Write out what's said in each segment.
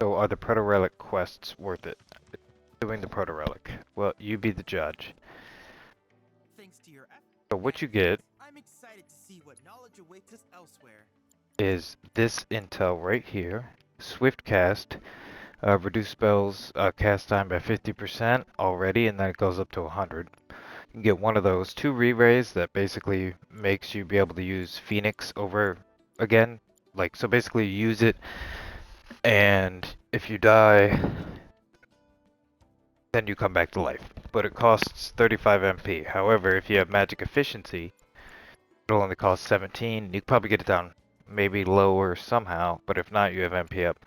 So are the Protorelic quests worth it? Doing the Protorelic. Well, you be the judge. Thanks to your So what you get I'm excited to see what knowledge awaits us elsewhere. is this intel right here. Swift cast. Reduce spells cast time by 50% already, and then it goes up to 100. You can get one of those. 2 re-rays that basically makes you be able to use Phoenix over again. Like, so basically you use it, and if you die, then you come back to life. But it costs 35 MP. However, if you have magic efficiency, it'll only cost 17. You can probably get it down maybe lower somehow, but if not, you have MP up.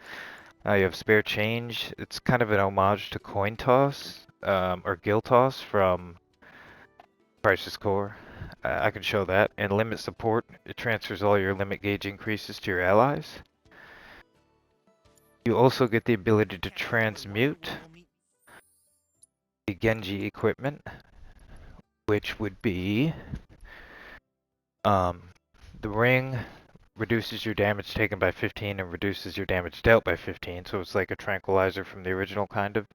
You have spare change. It's kind of an homage to coin toss, or gill toss from Crisis Core. I can show that. And limit support. It transfers all your limit gauge increases to your allies. You also get the ability to transmute the Genji equipment, which would be the ring reduces your damage taken by 15 and reduces your damage dealt by 15, so it's like a tranquilizer from the original kind of.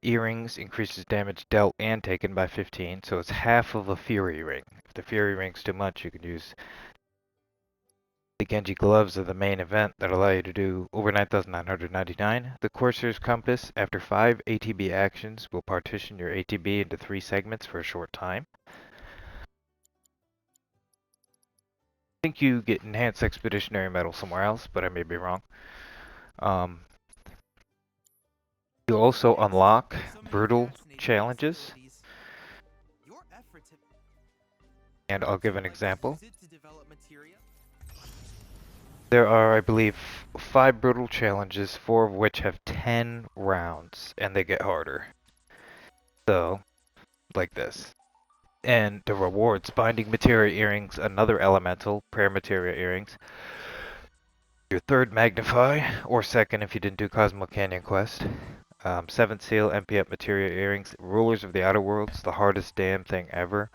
Earrings increases damage dealt and taken by 15, so it's half of a Fury Ring. If the Fury Ring's too much, you can use the Genji Gloves of the main event that allow you to do over 9,999. The Corsair's Compass, after 5 ATB actions, will partition your ATB into 3 segments for a short time. I think you get Enhanced Expeditionary Medal somewhere else, but I may be wrong. You also unlock brutal challenges, and I'll give an example. There are, I believe, 5 brutal challenges, 4 of which have 10 rounds, and they get harder. So, like this. And the rewards, Binding Materia Earrings, another elemental, Prayer Materia Earrings. Your third Magnify, or second if you didn't do Cosmo Canyon Quest. 7th Seal, MP Up Materia Earrings, Rulers of the Outer Worlds, the hardest damn thing ever.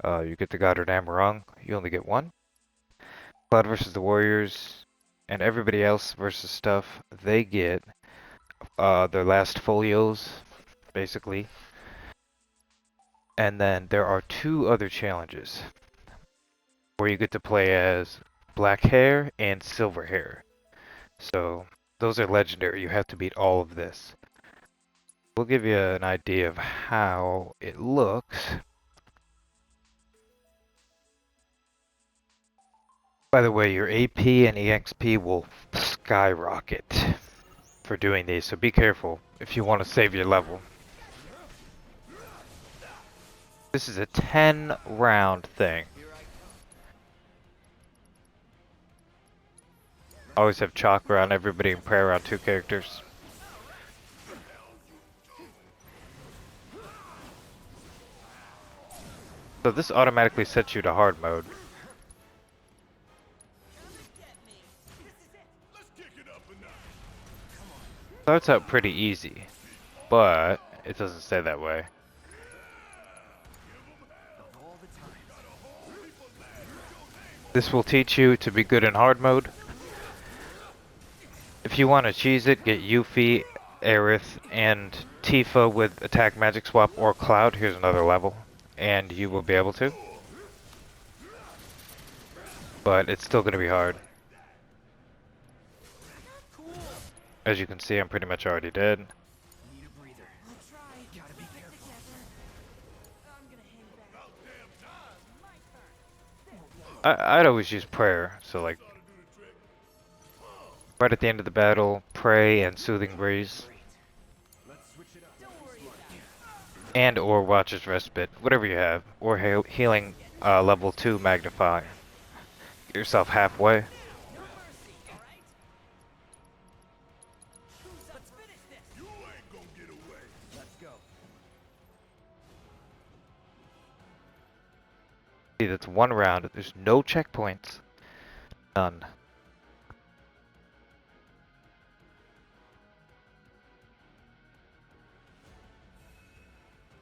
You get the Goddard Rung, you only get 1. Cloud versus the Warriors, and everybody else versus stuff, they get their last folios, basically. And then there are 2 other challenges where you get to play as black hair and silver hair. So those are legendary. You have to beat all of this. We'll give you an idea of how it looks. By the way, your AP and EXP will skyrocket for doing these, so be careful if you want to save your level. This is a 10 round thing. Always have chakra on everybody and prayer on 2 characters. So this automatically sets you to hard mode. Starts out pretty easy, but it doesn't stay that way. This will teach you to be good in hard mode. If you want to cheese it, get Yuffie, Aerith, and Tifa with attack magic swap or Cloud. Here's another level, and you will be able to. But it's still going to be hard. As you can see, I'm pretty much already dead. I'd always use prayer, so like right at the end of the battle, pray and Soothing Breeze. And or Watcher's Respite, whatever you have. Or healing level 2 Magnify. Get yourself halfway. See, that's 1 round. There's no checkpoints. None.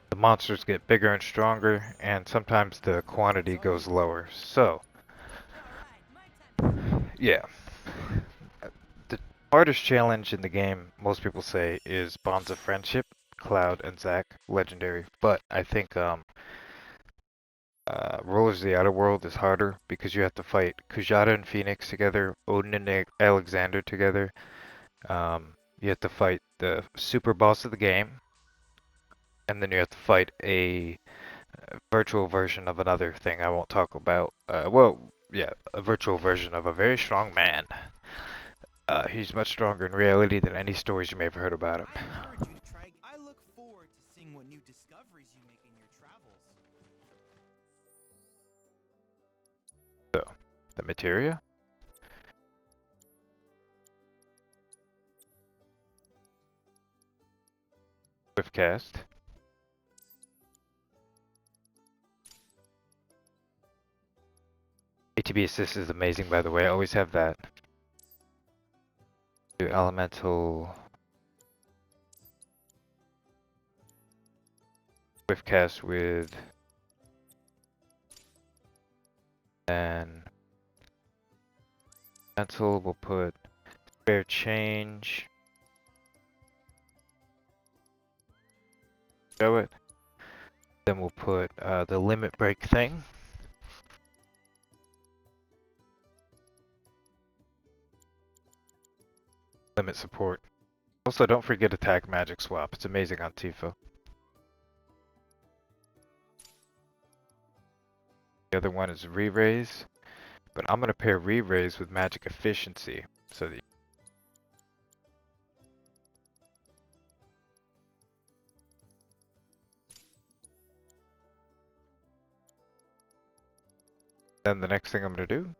The monsters get bigger and stronger, and sometimes the quantity goes lower. So, yeah. Hardest challenge in the game, most people say, is Bonds of Friendship, Cloud and Zack, legendary. But I think Rulers of the Outer World is harder because you have to fight Kujata and Phoenix together, Odin and Alexander together. You have to fight the super boss of the game, and then you have to fight a virtual version of another thing I won't talk about. Well, yeah, a virtual version of a very strong man. He's much stronger in reality than any stories you may have heard about him. I encourage you to try. I look forward to seeing what new discoveries you make in your travels. So, the materia? Swift cast. ATB assist is amazing, by the way. I always have that. Do elemental swift cast with and elemental. We'll put spare change. Show it. Then we'll put the limit break thing. Limit support. Also, don't forget attack magic swap. It's amazing on Tifa. The other one is re-raise, but I'm gonna pair re-raise with magic efficiency so that. Then the next thing I'm gonna do,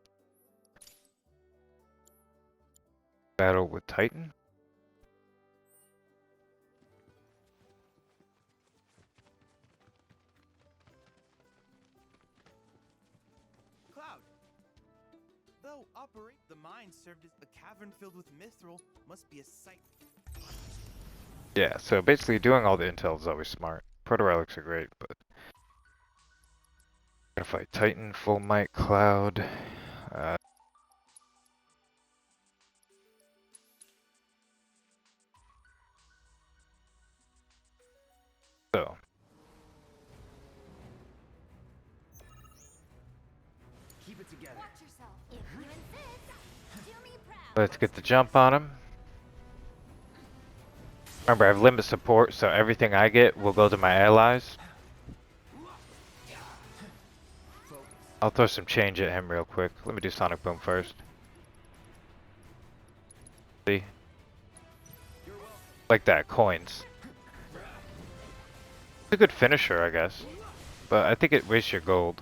battle with Titan. Cloud. Though operate the mine served as a cavern filled with mithril must be a sight. Yeah, so basically doing all the intel is always smart. Protorelics are great, but gonna fight Titan, Full Might, Cloud. Uh, so Keep it together. Watch yourself. If you insist, do me proud. let's get the jump on him. Remember, I have limit support, so everything I get will go to my allies. I'll throw some change at him real quick. Let me do Sonic Boom first. See? Like that, coins. It's a good finisher, I guess. But I think it wastes your gold.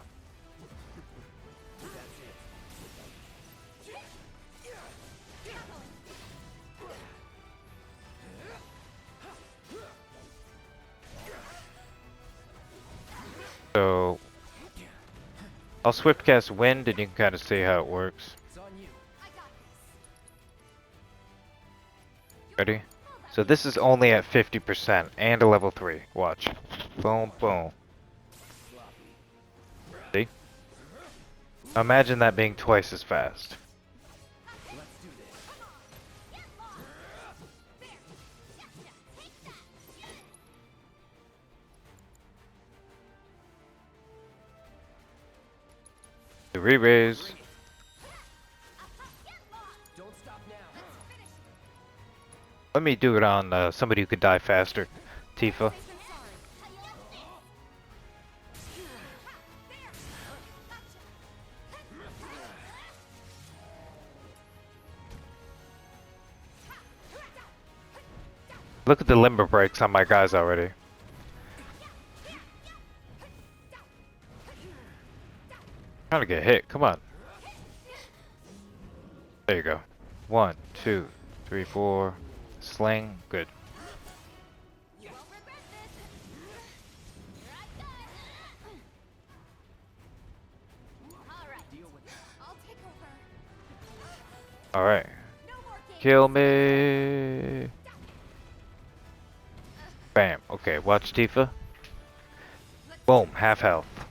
So I'll swift cast wind and you can kind of see how it works. It's on you. I got this. Ready? So this is only at 50% and a level 3. Watch. Boom, boom. See? Imagine that being twice as fast. Let's do this. Get lost. There. Gotcha. Take that. The re-raise. Get lost. Don't stop now. Let's finish. Let me do it on somebody who could die faster. Tifa. I've been sorry. How you like this? Ha, there. Gotcha. Look at the limber breaks on my guys already. Trying to get hit. Come on. There you go. 1, 2, 3, 4. Sling. Good. You won't regret this. Here I go. All right. Deal with it. I'll take over. Alright. No more games. Kill me. Bam. Okay, watch Tifa. Boom. Half health. If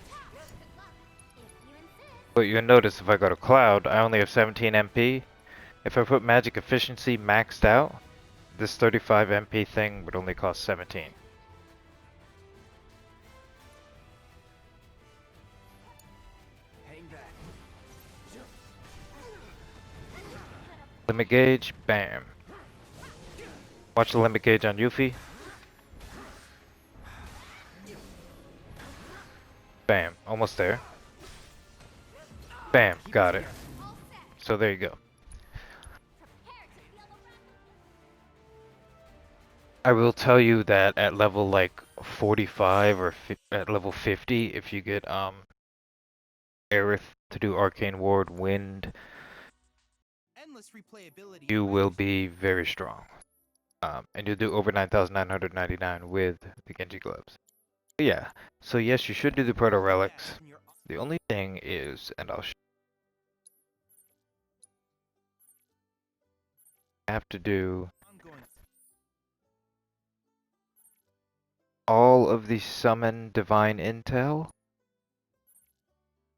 you insist. But you'll notice if I go to Cloud, I only have 17 MP. If I put magic efficiency maxed out, this 35 MP thing would only cost 17. Hang back. Limit gauge, bam. Watch the limit gauge on Yuffie. Bam, almost there. Bam, got it. All set. So there you go. Prepare to feel the wrath. I will tell you that at level like 45 or at level 50, if you get Aerith to do Arcane Ward Wind, Endless replayability you will awaits. be very strong. And you'll do over 9,999 with the Genji gloves. But yeah, so yes, you should do the Proto Relics. Gas in your The only thing is, and I'll have to do ongoing. all of the summon divine intel,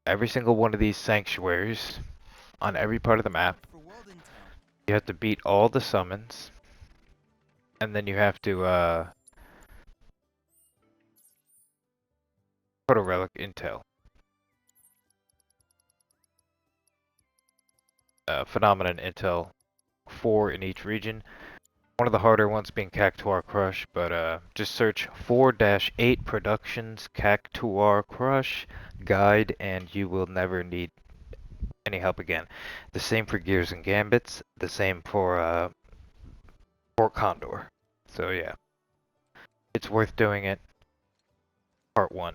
every single one of these sanctuaries on every part of the map. For world intel. You have to beat all the summons, and then you have to Proto Relic intel. Phenomenon intel, 4 in each region. One of the harder ones being Cactuar Crush, but just search 4-8 Productions Cactuar Crush guide and you will never need any help again. The same for Gears and Gambits, the same for Port Condor. So yeah, it's worth doing it. Part 1.